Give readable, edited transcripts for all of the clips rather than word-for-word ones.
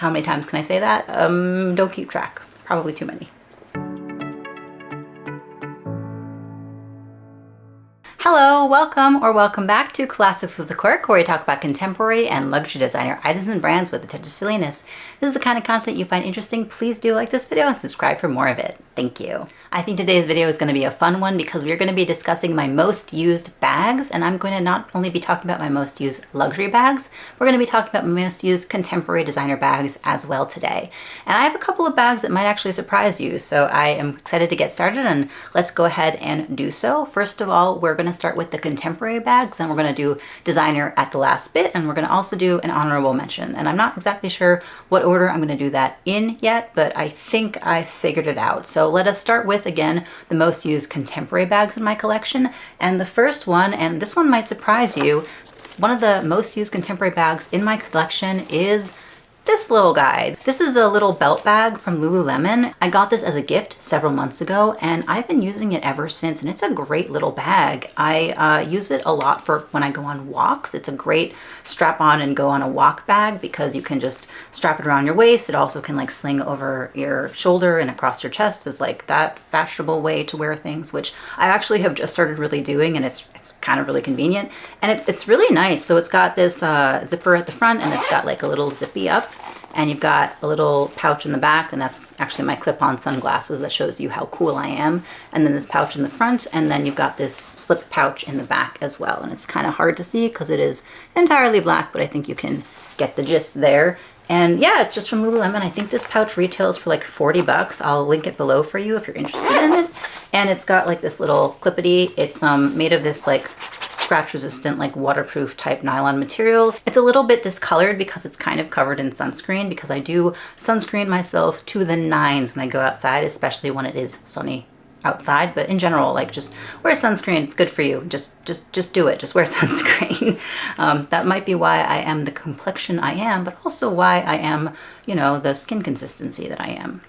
How many times can I say that? Don't keep track. Probably too many. Hello, welcome or welcome back to Classics with a Quirk, where we talk about contemporary and luxury designer items and brands with a touch of silliness. This is the kind of content you find interesting. Please do like this video and subscribe for more of it. Thank you. I think today's video is going to be a fun one because we're going to be discussing my most used bags, and I'm going to not only be talking about my most used luxury bags, we're going to be talking about my most used contemporary designer bags as well today. And I have a couple of bags that might actually surprise you, so I am excited to get started, and let's go ahead and do so. First of all, we're going to start with the contemporary bags, then we're going to do designer at the last bit, and we're going to also do an honorable mention. And I'm not exactly sure what order I'm going to do that in yet, but I think I figured it out. So let us start with, again, the most used contemporary bags in my collection. And the first one, and this one might surprise you, one of the most used contemporary bags in my collection is this little guy. This is a little belt bag from Lululemon. I got this as a gift several months ago, and I've been using it ever since, and it's a great little bag. I use it a lot for when I go on walks. It's a great strap on and go on a walk bag because you can just strap it around your waist. It also can like sling over your shoulder and across your chest is like that fashionable way to wear things, which I actually have just started really doing, and it's kind of really convenient. And it's really nice. So it's got this zipper at the front, and it's got like a little zippy up. And you've got a little pouch in the back, and that's actually my clip-on sunglasses that shows you how cool I am. And then this pouch in the front, and then you've got this slip pouch in the back as well. And it's kind of hard to see because it is entirely black, but I think you can get the gist there. And yeah, it's just from Lululemon. I think this pouch retails for like 40 bucks. I'll link it below for you if you're interested in it. And it's got like this little clippity. It's made of this like scratch resistant, like waterproof type nylon material. It's a little bit discolored because it's kind of covered in sunscreen, because I do sunscreen myself to the nines when I go outside, especially when it is sunny outside. But in general, like, just wear sunscreen. It's good for you. Just do it. Just wear sunscreen. That might be why I am the complexion I am, but also why I am, you know, the skin consistency that I am.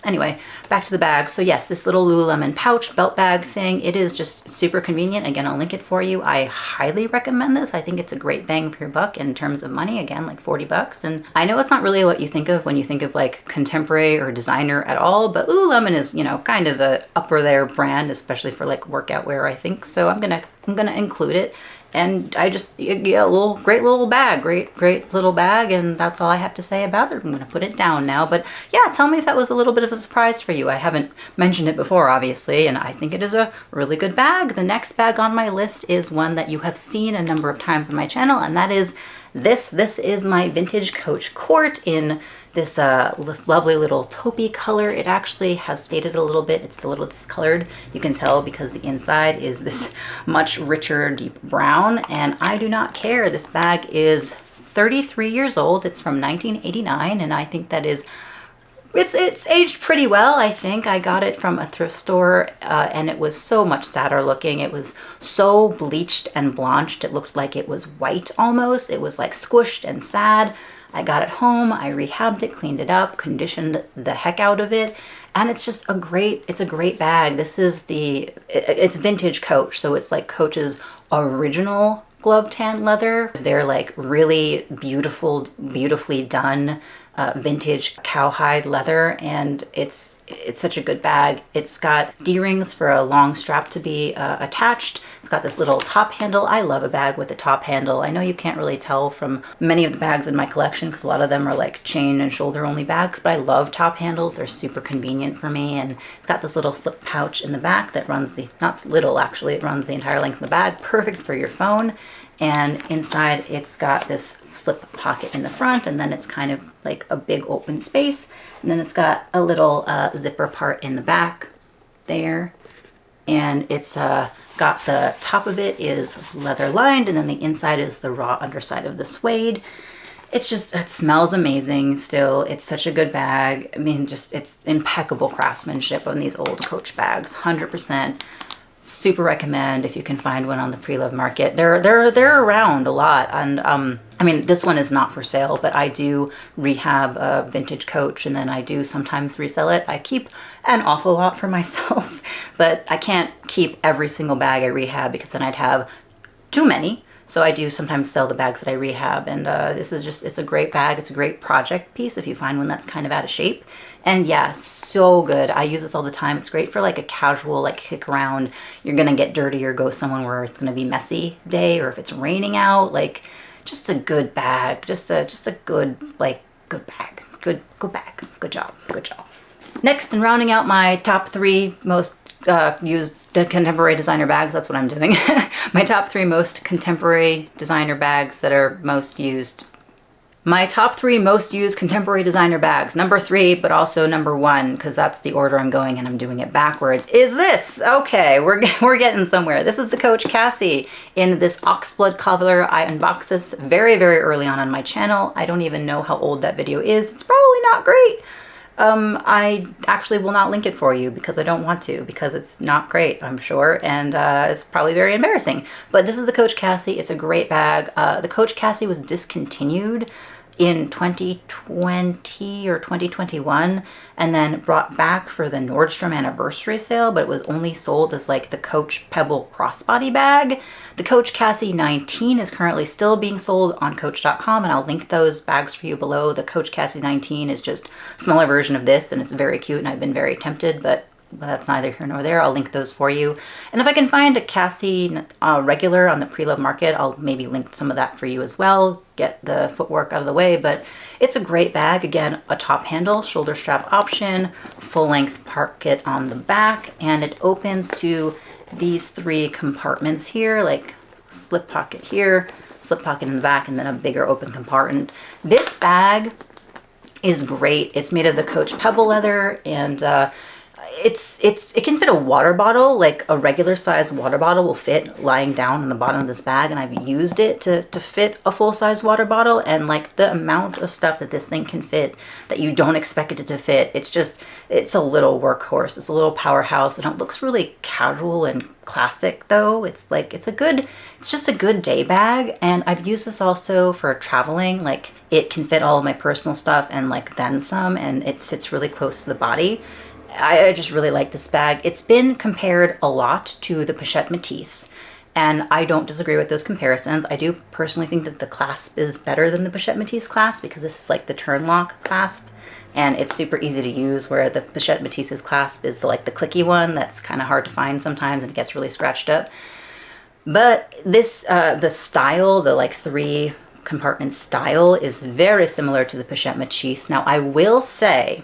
Anyway, back to the bag. So yes, this little Lululemon pouch belt bag thing, it is just super convenient. Again, I'll link it for you. I highly recommend this. I think it's a great bang for your buck in terms of money. Again, like 40 bucks. And I know it's not really what you think of when you think of like contemporary or designer at all, but Lululemon is, you know, kind of a upper there brand, especially for like workout wear, I think. So I'm gonna include it. And I just, yeah, great little bag, great little bag, and that's all I have to say about it. I'm gonna put it down now, but yeah, tell me if that was a little bit of a surprise for you. I haven't mentioned it before, obviously, and I think it is a really good bag. The next bag on my list is one that you have seen a number of times on my channel, and that is this. This is my vintage Coach Court in this lovely little taupey color. It actually has faded a little bit. It's a little discolored. You can tell because the inside is this much richer deep brown, and I do not care. This bag is 33 years old. It's from 1989, and I think that is, it's aged pretty well. I think I got it from a thrift store, and it was so much sadder looking. It was so bleached and blanched. It looked like it was white almost. It was like squished and sad. I got it home, I rehabbed it, cleaned it up, conditioned the heck out of it, and it's just a great bag. This is it's vintage Coach, so it's like Coach's original glove tan leather. They're like really beautifully done vintage cowhide leather, and it's such a good bag. It's got D-rings for a long strap to be attached. It's got this little top handle. I love a bag with a top handle. I know you can't really tell from many of the bags in my collection because a lot of them are like chain and shoulder only bags, but I love top handles. They're super convenient for me. And it's got this little slip pouch in the back that runs not little actually, it runs the entire length of the bag. Perfect for your phone. And inside it's got this slip pocket in the front, and then it's kind of like a big open space. And then it's got a little zipper part in the back there. And it's got the top of it is leather lined, and then the inside is the raw underside of the suede. It's just, it smells amazing still. It's such a good bag. I mean, just, it's impeccable craftsmanship on these old Coach bags, 100%. Super recommend if you can find one on the pre-loved market. They're around a lot, and I mean, this one is not for sale, but I do rehab a vintage Coach, and then I do sometimes resell it. I keep an awful lot for myself, but I can't keep every single bag I rehab because then I'd have too many. So I do sometimes sell the bags that I rehab, and this is just, it's a great bag. It's a great project piece if you find one that's kind of out of shape. And yeah, so good. I use this all the time. It's great for like a casual, like kick around, you're gonna get dirty or go somewhere where it's gonna be messy day, or if it's raining out, like just a good bag, just a good, like good bag, good bag, good job, good job. Next, in rounding out my top 3 most used contemporary designer bags, that's what I'm doing. My top 3 most contemporary designer bags that are most used. My top 3 most used contemporary designer bags, number 3, but also number 1, because that's the order I'm going and I'm doing it backwards, is this. Okay, we're getting somewhere. This is the Coach Cassie in this oxblood color. I unboxed this very, very early on my channel. I don't even know how old that video is. It's probably not great. I actually will not link it for you because I don't want to, because it's not great, I'm sure, and it's probably very embarrassing. But this is the Coach Cassie. It's a great bag. The Coach Cassie was discontinued in 2020 or 2021 and then brought back for the Nordstrom anniversary sale, but it was only sold as like the Coach Pebble crossbody bag. The Coach Cassie 19 is currently still being sold on Coach.com, and I'll link those bags for you below. The Coach Cassie 19 is just a smaller version of this, and it's very cute, and I've been very tempted, but that's neither here nor there. I'll link those for you. And if I can find a Cassie regular on the preloved market, I'll maybe link some of that for you as well. Get the footwork out of the way, but it's a great bag. Again, a top handle, shoulder strap option, full length pocket on the back, and it opens to these 3 compartments here, like slip pocket here, slip pocket in the back, and then a bigger open compartment. This bag is great. It's made of the Coach Pebble leather, and it can fit a water bottle, like a regular size water bottle will fit lying down on the bottom of this bag, and I've used it to fit a full size water bottle, and like the amount of stuff that this thing can fit that you don't expect it to fit, it's a little workhorse. It's a little powerhouse, and it looks really casual and classic though. It's just a good day bag, and I've used this also for traveling. Like it can fit all of my personal stuff and like then some, and it sits really close to the body. I just really like this bag. It's been compared a lot to the Pochette Métis, and I don't disagree with those comparisons. I do personally think that the clasp is better than the Pochette Métis clasp, because this is like the turn lock clasp, and it's super easy to use, where the Pochette Métis's clasp is the clicky one that's kind of hard to find sometimes, and it gets really scratched up. But this, the style, the like 3 compartment style, is very similar to the Pochette Métis. Now, I will say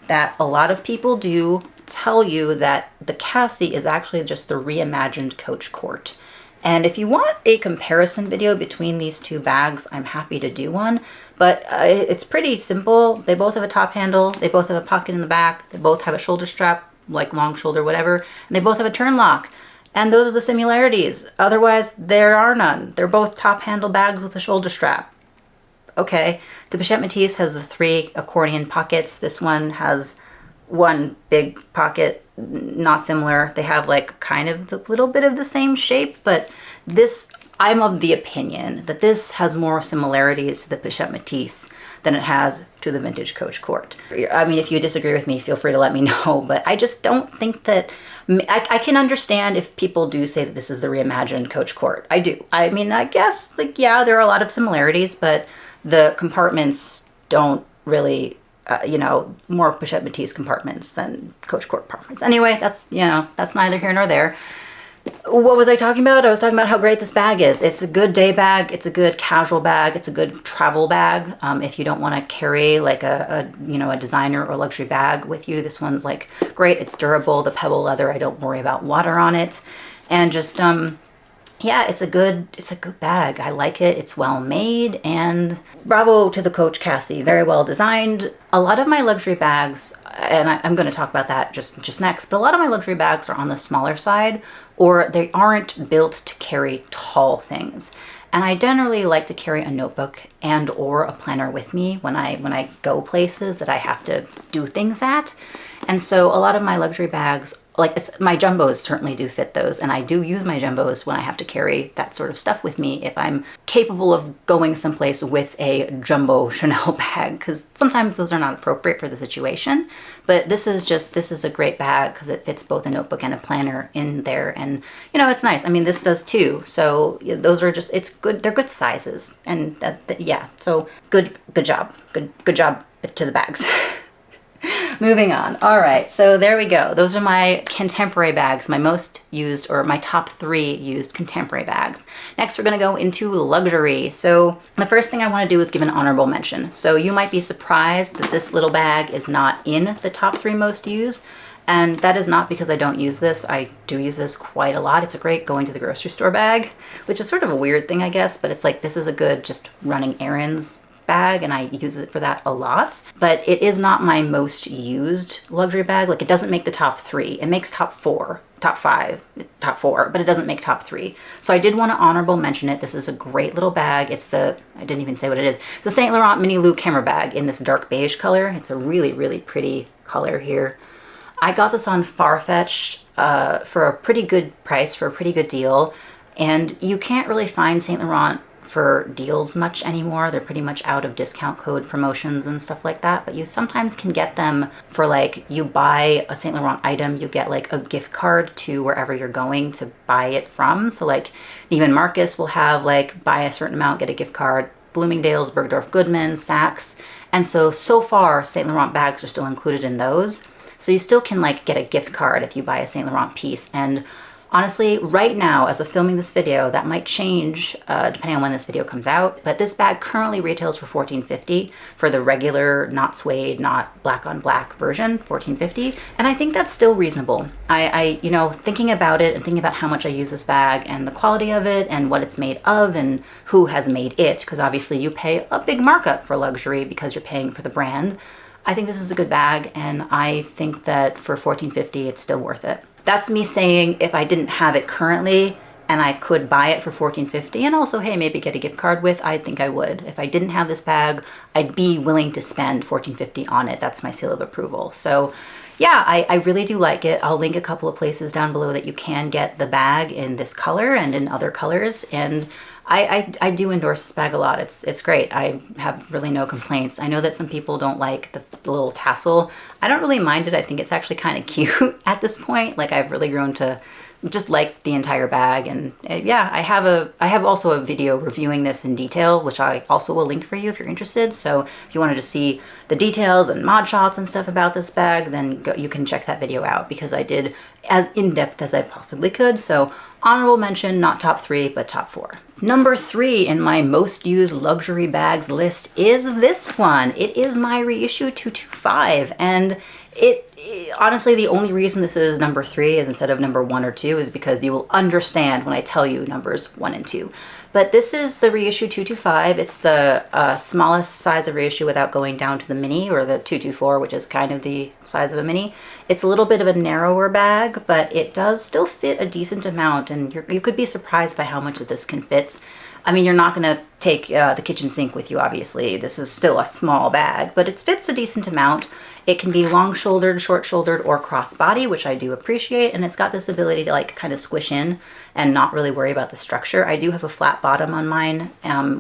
that a lot of people do tell you that the Cassie is actually just the reimagined Coach Court. And if you want a comparison video between these 2 bags, I'm happy to do one. But it's pretty simple. They both have a top handle. They both have a pocket in the back. They both have a shoulder strap, like long shoulder, whatever. And they both have a turn lock. And those are the similarities. Otherwise, there are none. They're both top handle bags with a shoulder strap. Okay, the Pochette Métis has the 3 accordion pockets. This one has 1 big pocket, not similar. They have like kind of the little bit of the same shape, but this, I'm of the opinion that this has more similarities to the Pochette Métis than it has to the vintage Coach Court. I mean, if you disagree with me, feel free to let me know, but I just don't think that, I can understand if people do say that this is the reimagined Coach Court. I do. I mean, I guess, like, yeah, there are a lot of similarities, but the compartments don't really, more Pochette Métis compartments than Coach Court compartments. Anyway, that's neither here nor there. What was I talking about? I was talking about how great this bag is. It's a good day bag. It's a good casual bag. It's a good travel bag. If you don't want to carry like a designer or luxury bag with you, this one's like great. It's durable. The pebble leather, I don't worry about water on it. And just, yeah, it's a good bag. I like it. It's well made, and bravo to the Coach Cassie. Very well designed. A lot of my luxury bags, and I'm going to talk about that just next, but a lot of my luxury bags are on the smaller side, or they aren't built to carry tall things. And I generally like to carry a notebook and or a planner with me when I go places that I have to do things at. And so a lot of my luxury bags like my jumbos certainly do fit those, and I do use my jumbos when I have to carry that sort of stuff with me if I'm capable of going someplace with a jumbo Chanel bag, because sometimes those are not appropriate for the situation. But this is a great bag because it fits both a notebook and a planner in there, and you know, it's nice. I mean, this does too. So those are just, it's good. They're good sizes, and yeah. So good job. Good job to the bags. Moving on. All right, so there we go. Those are my contemporary bags, my most used, or my top 3 used contemporary bags. Next, we're gonna go into luxury. So the first thing I wanna do is give an honorable mention. So you might be surprised that this little bag is not in the top 3 most used. And that is not because I don't use this. I do use this quite a lot. It's a great going to the grocery store bag, which is sort of a weird thing, I guess, but it's like, this is a good just running errands bag, and I use it for that a lot. But it is not my most used luxury bag. Like, it doesn't make the top 3. It makes top 4, top 5, top 4, but it doesn't make top 3. So I did want to honorable mention it. This is a great little bag. It's the, I didn't even say what it is. It's the Saint Laurent Mini Lou camera bag in this dark beige color. It's a really, really pretty color here. I got this on Farfetch for a pretty good price, for a pretty good deal. And you can't really find Saint Laurent for deals much anymore. They're pretty much out of discount code promotions and stuff like that, but you sometimes can get them for, like, you buy a Saint Laurent item, you get like a gift card to wherever you're going to buy it from. So like Neiman Marcus will have like buy a certain amount, get a gift card. Bloomingdale's, Bergdorf Goodman, Saks. And so far Saint Laurent bags are still included in those. So you still can like get a gift card if you buy a Saint Laurent piece. And honestly, right now, as of filming this video, that might change depending on when this video comes out. But this bag currently retails for $14.50 for the regular, not suede, not black on black version, $14.50. And I think that's still reasonable. I you know, thinking about it and thinking about how much I use this bag and the quality of it and what it's made of and who has made it, because obviously you pay a big markup for luxury because you're paying for the brand. I think this is a good bag, and I think that for $14.50, it's still worth it. That's me saying if I didn't have it currently and I could buy it for $14.50 and also, hey, maybe get a gift card with, I think I would. If I didn't have this bag, I'd be willing to spend $14.50 on it. That's my seal of approval. So yeah, I really do like it. I'll link a couple of places down below that you can get the bag in this color and in other colors. And I do endorse this bag a lot. It's great. I have really no complaints. I know that some people don't like the little tassel. I don't really mind it. I think it's actually kind of cute at this point. Like, I've really grown to just like the entire bag. And yeah, I have also a video reviewing this in detail, which I also will link for you if you're interested. So if you wanted to see the details and mod shots and stuff about this bag, then you can check that video out, because I did as in-depth as I possibly could. So honorable mention, not top 3, but top 4. Number 3 in my most used luxury bags list is this one. It is my reissue 225, and honestly, the only reason this is number 3 is instead of number 1 or 2 is because you will understand when I tell you numbers 1 and 2. But this is the reissue 225. It's the smallest size of reissue without going down to the mini, or the 224, which is kind of the size of a mini. It's a little bit of a narrower bag, but it does still fit a decent amount, and you could be surprised by how much of this can fit. I mean, you're not going to take the kitchen sink with you, obviously. This is still a small bag, but it fits a decent amount. It can be long-shouldered, short-shouldered, or cross-body, which I do appreciate, and it's got this ability to like kind of squish in and not really worry about the structure. I do have a flat bottom on mine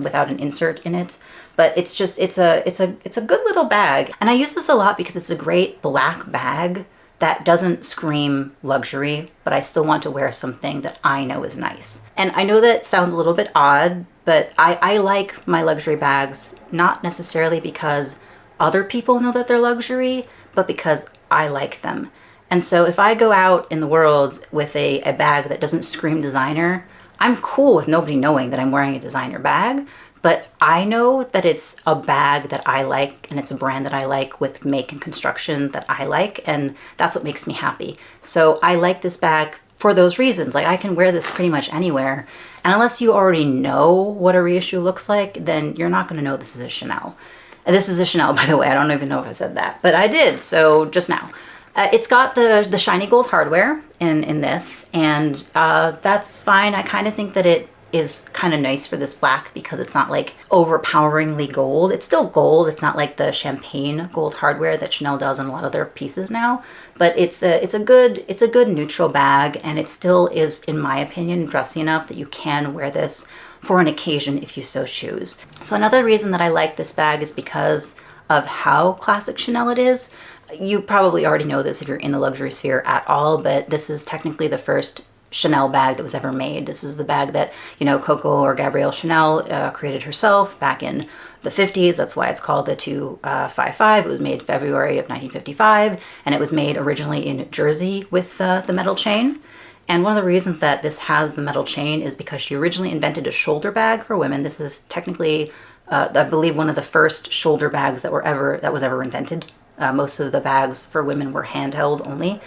without an insert in it, but it's just, it's a good little bag. And I use this a lot because it's a great black bag that doesn't scream luxury, but I still want to wear something that I know is nice. And I know that sounds a little bit odd, but I like my luxury bags, not necessarily because other people know that they're luxury, but because I like them. And so if I go out in the world with a bag that doesn't scream designer, I'm cool with nobody knowing that I'm wearing a designer bag, but I know that it's a bag that I like, and it's a brand that I like with make and construction that I like, and that's what makes me happy. So I like this bag for those reasons. Like, I can wear this pretty much anywhere, and unless you already know what a reissue looks like, then you're not going to know this is a Chanel. And this is a Chanel, by the way. I don't even know if I said that, but I did, so just now. It's got the shiny gold hardware in this, and that's fine. I kind of think that it is kind of nice for this black because it's not like overpoweringly gold. It's still gold. It's not like the champagne gold hardware that Chanel does in a lot of their pieces now, but it's a good neutral bag, and it still is, in my opinion, dressy enough that you can wear this for an occasion if you so choose. So another reason that I like this bag is because of how classic Chanel it is. You probably already know this if you're in the luxury sphere at all, but this is technically the first Chanel bag that was ever made. This is the bag that, you know, Coco or Gabrielle Chanel created herself back in the 50s. That's why it's called the 255. It was made February of 1955, and it was made originally in Jersey with the metal chain. And one of the reasons that this has the metal chain is because she originally invented a shoulder bag for women. This is technically, I believe, one of the first shoulder bags that was ever invented. Most of the bags for women were handheld only,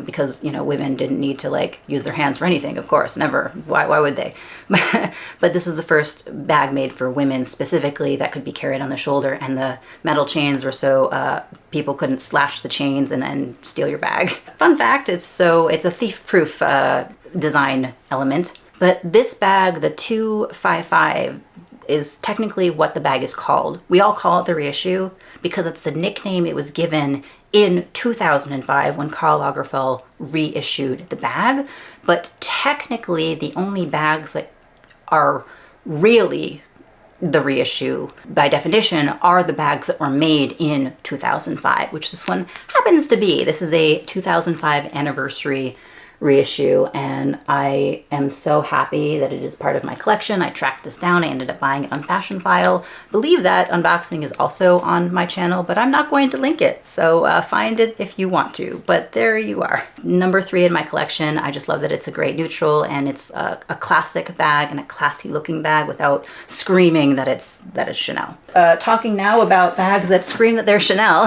because, you know, women didn't need to like use their hands for anything, of course, never. Why would they? But this is the first bag made for women specifically that could be carried on the shoulder, and the metal chains were so people couldn't slash the chains and steal your bag. Fun fact, it's a thief-proof design element. But this bag, the 255, is technically what the bag is called. We all call it the reissue because it's the nickname it was given in 2005 when Karl Lagerfeld reissued the bag. But technically the only bags that are really the reissue by definition are the bags that were made in 2005, which this one happens to be. This is a 2005 anniversary reissue, and I am so happy that it is part of my collection. I tracked this down. I ended up buying it on Fashion File. Believe that unboxing is also on my channel, but I'm not going to link it, so find it if you want to. But there you are. Number 3 in my collection. I just love that it's a great neutral, and it's a classic bag and a classy looking bag without screaming that it's Chanel. Talking now about bags that scream that they're Chanel.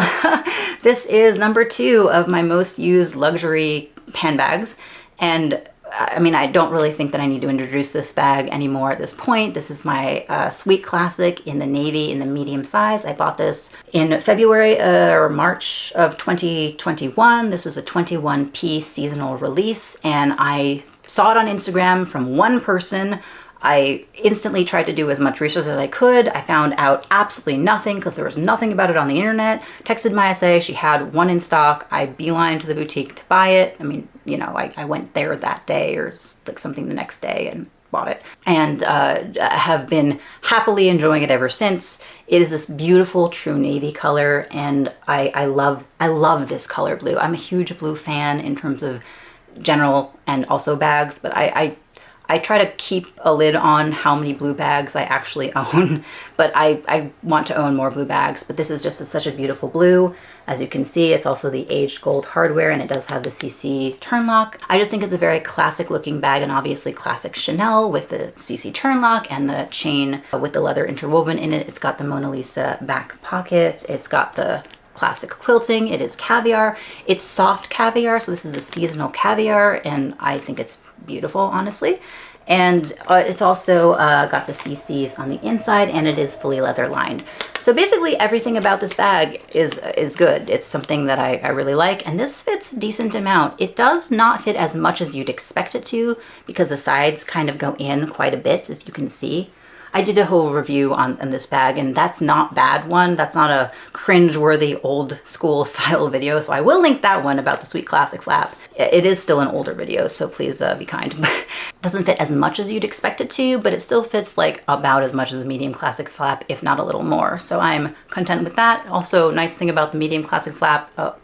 This is number 2 of my most used luxury handbags, and I mean, I don't really think that I need to introduce this bag anymore at this point. This is my Sweet Classic in the navy in the medium size. I bought this in February or March of 2021. This was a 21-piece seasonal release, and I saw it on Instagram from one person. I instantly tried to do as much research as I could. I found out absolutely nothing because there was nothing about it on the internet. Texted my SA, she had one in stock. I beelined to the boutique to buy it. I mean, you know, I went there that day or like something the next day and bought it, and have been happily enjoying it ever since. It is this beautiful true navy color, and I love this color blue. I'm a huge blue fan in terms of general and also bags, but I try to keep a lid on how many blue bags I actually own, but I want to own more blue bags. But this is just such a beautiful blue. As you can see, it's also the aged gold hardware, and it does have the CC turn lock. I just think it's a very classic looking bag, and obviously classic Chanel with the CC turn lock and the chain with the leather interwoven in it. It's got the Mona Lisa back pocket. It's got the classic quilting. It is caviar. It's soft caviar, so this is a seasonal caviar, and I think it's beautiful, honestly. And it's also got the CCs on the inside, and it is fully leather lined. So basically everything about this bag is good. It's something that I really like, and this fits a decent amount. It does not fit as much as you'd expect it to because the sides kind of go in quite a bit, if you can see. I did a whole review on this bag, and that's not bad one. That's not a cringe-worthy old school style video, so I will link that one about the Sweet Classic flap. It is still an older video, so please be kind. It doesn't fit as much as you'd expect it to, but it still fits like about as much as a medium classic flap, if not a little more. So I'm content with that. Also, nice thing about the medium classic flap, a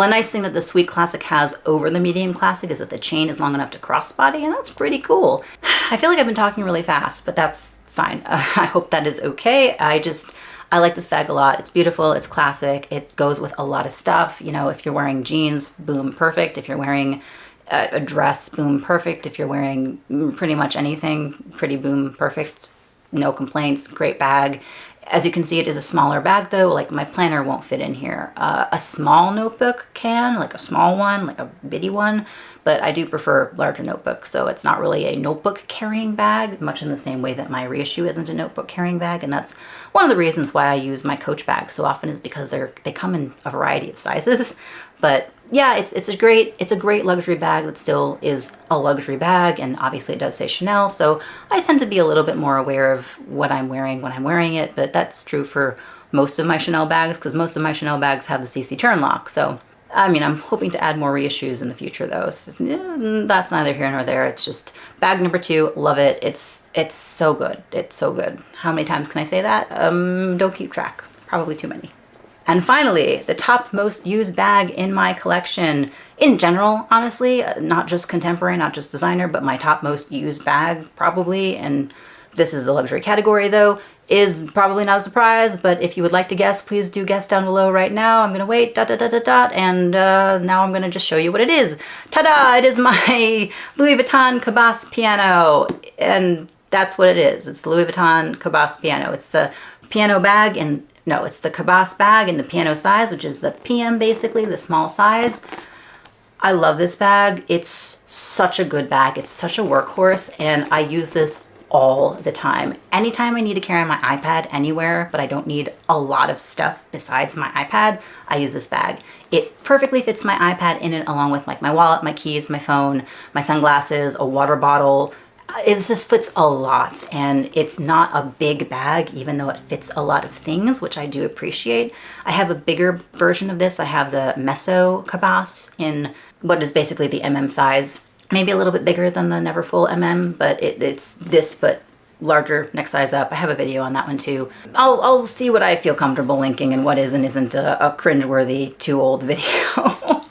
nice thing that the Sweet Classic has over the medium classic is that the chain is long enough to crossbody, and that's pretty cool. I feel like I've been talking really fast, but that's fine. I hope that is okay. I like this bag a lot. It's beautiful, it's classic, it goes with a lot of stuff. You know, if you're wearing jeans, boom, perfect. If you're wearing a dress, boom, perfect. If you're wearing pretty much anything, pretty boom, perfect. No complaints, great bag. As you can see, it is a smaller bag though, like my planner won't fit in here. A small notebook can, like a small one, like a bitty one, but I do prefer larger notebooks, so it's not really a notebook carrying bag, much in the same way that my reissue isn't a notebook carrying bag, and that's one of the reasons why I use my Coach bag so often is because they come in a variety of sizes, but yeah, it's a great luxury bag that still is a luxury bag, and obviously it does say Chanel, so I tend to be a little bit more aware of what I'm wearing when I'm wearing it, but that's true for most of my Chanel bags, because most of my Chanel bags have the CC turn lock. So I mean, I'm hoping to add more reissues in the future though, so that's neither here nor there. It's just bag number 2, love it. It's so good. It's so good. How many times can I say that? Don't keep track. Probably too many. And finally, the top most used bag in my collection, in general, honestly, not just contemporary, not just designer, but my top most used bag probably, and this is the luxury category though, is probably not a surprise, but if you would like to guess, please do guess down below right now. I'm gonna wait, and now I'm gonna just show you what it is. Ta-da! It is my Louis Vuitton Cabas piano, and that's what it is. It's the Louis Vuitton Cabas piano. It's the piano bag, and no, it's the Cabas bag in the piano size, which is the PM basically, the small size. I love this bag. It's such a good bag. It's such a workhorse, and I use this all the time. Anytime I need to carry my iPad anywhere, but I don't need a lot of stuff besides my iPad, I use this bag. It perfectly fits my iPad in it, along with like my wallet, my keys, my phone, my sunglasses, a water bottle. It just fits a lot, and it's not a big bag, even though it fits a lot of things, which I do appreciate. I have a bigger version of this. I have the Meso Cabas in what is basically the MM size, maybe a little bit bigger than the Neverfull MM, but it's this, but larger, next size up. I have a video on that one too. I'll see what I feel comfortable linking and what is and isn't a cringeworthy too old video.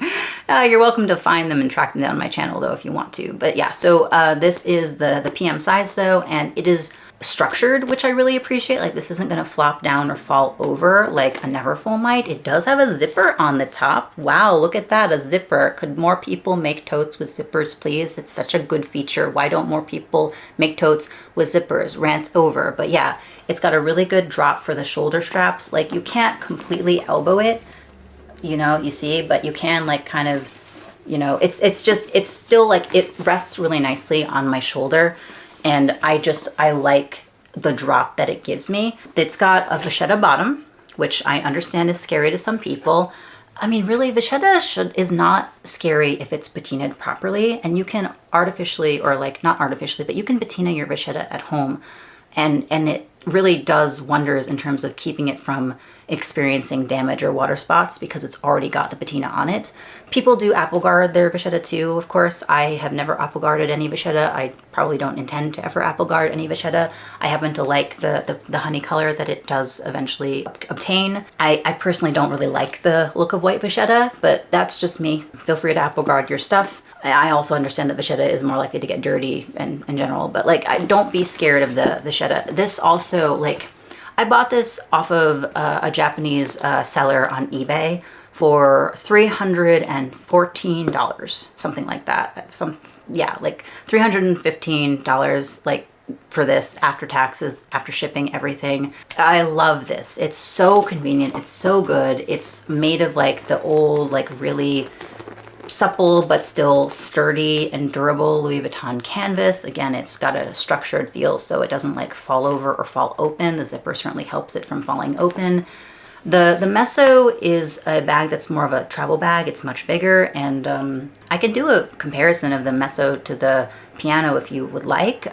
You're welcome to find them and track them down on my channel though if you want to. But yeah, so this is the PM size though, and it is structured, which I really appreciate. Like, this isn't gonna flop down or fall over like a Neverfull might. It does have a zipper on the top. Wow, look at that, a zipper. Could more people make totes with zippers, please? That's such a good feature. Why don't more people make totes with zippers? Rant over. But yeah, it's got a really good drop for the shoulder straps. Like, you can't completely elbow it, you know, you see, but you can like kind of, you know, it's still like, it rests really nicely on my shoulder, and I like the drop that it gives me. It's got a vachetta bottom, which I understand is scary to some people. I mean, really, vachetta is not scary if it's patinaed properly, and you can artificially, or like not artificially, but you can patina your vachetta at home, and it really does wonders in terms of keeping it from experiencing damage or water spots, because it's already got the patina on it. People do apple guard their vachetta too, of course. I have never apple guarded any vachetta. I probably don't intend to ever apple guard any vachetta. I happen to like the honey color that it does eventually obtain. I personally don't really like the look of white vachetta, but that's just me. Feel free to apple guard your stuff. I also understand that vachetta is more likely to get dirty in general, but like, don't be scared of the vachetta. This also, like, I bought this off of a Japanese seller on eBay for $314, something like that. Yeah, like $315, like, for this after taxes, after shipping, everything. I love this. It's so convenient. It's so good. It's made of like the old, like really supple but still sturdy and durable Louis Vuitton canvas. Again, it's got a structured feel, so it doesn't like fall over or fall open. The zipper certainly helps it from falling open. The Meso is a bag that's more of a travel bag. It's much bigger, and I could do a comparison of the Meso to the piano if you would like.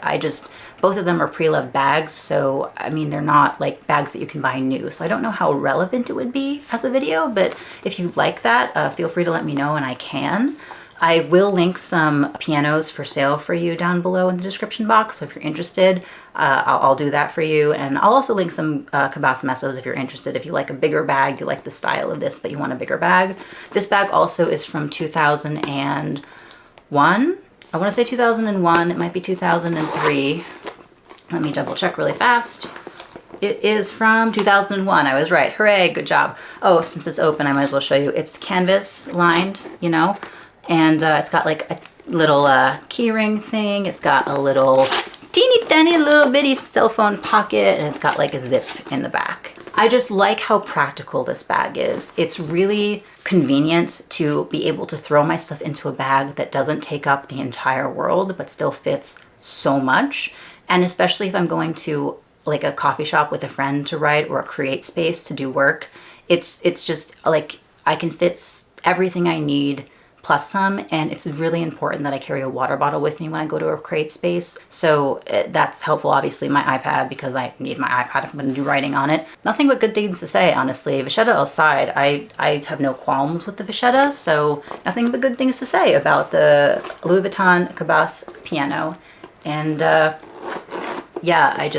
Both of them are pre-loved bags, so I mean, they're not like bags that you can buy new, so I don't know how relevant it would be as a video, but if you like that, feel free to let me know and I can. I will link some pianos for sale for you down below in the description box, so if you're interested, I'll do that for you. And I'll also link some Cabas Mesos if you're interested. If you like a bigger bag, you like the style of this, but you want a bigger bag. This bag also is from 2001. I want to say 2001. It might be 2003. Let me double check really fast. It is from 2001. I was right. Hooray, good job. Oh, since it's open, I might as well show you. It's canvas lined, you know, and it's got like a little key ring thing. It's got a little teeny tiny little bitty cell phone pocket, and it's got like a zip in the back. I just like how practical this bag is. It's really convenient to be able to throw my stuff into a bag that doesn't take up the entire world, but still fits so much. And especially if I'm going to like a coffee shop with a friend to write, or a create space to do work, it's just like, I can fit everything I need plus some, and it's really important that I carry a water bottle with me when I go to a create space. So that's helpful. Obviously my iPad, because I need my iPad if I'm going to do writing on it. Nothing but good things to say, honestly. Vachetta aside, I have no qualms with the Vachetta, so nothing but good things to say about the Louis Vuitton Cabas piano. And yeah,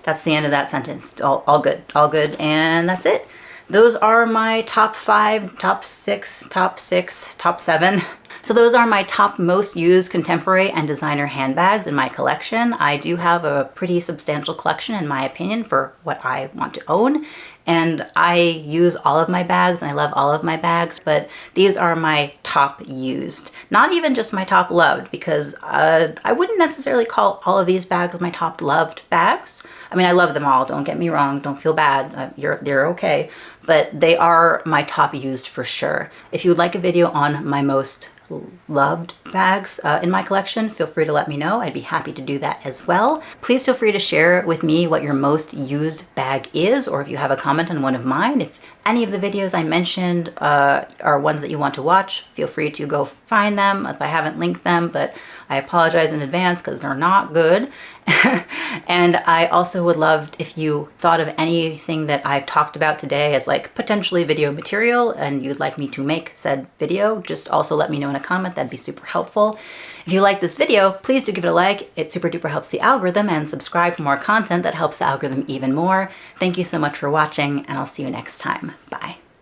that's the end of that sentence. All good, and that's it. Those are my top 5, top 6, top 7. So those are my top most used contemporary and designer handbags in my collection. I do have a pretty substantial collection, in my opinion, for what I want to own. And I use all of my bags and I love all of my bags, but these are my top used. Not even just my top loved, because I wouldn't necessarily call all of these bags my top loved bags. I mean, I love them all, don't get me wrong, don't feel bad, they're okay, but they are my top used for sure. If you would like a video on my most loved bags in my collection, feel free to let me know. I'd be happy to do that as well. Please feel free to share with me what your most used bag is, or if you have a comment on one of mine. If any of the videos I mentioned are ones that you want to watch, feel free to go find them if I haven't linked them, but I apologize in advance because they're not good. And I also would love if you thought of anything that I've talked about today as like potentially video material and you'd like me to make said video, just also let me know in a comment. That'd be super helpful. If you like this video, please do give it a like. It super duper helps the algorithm, and subscribe for more content that helps the algorithm even more. Thank you so much for watching, and I'll see you next time. Bye.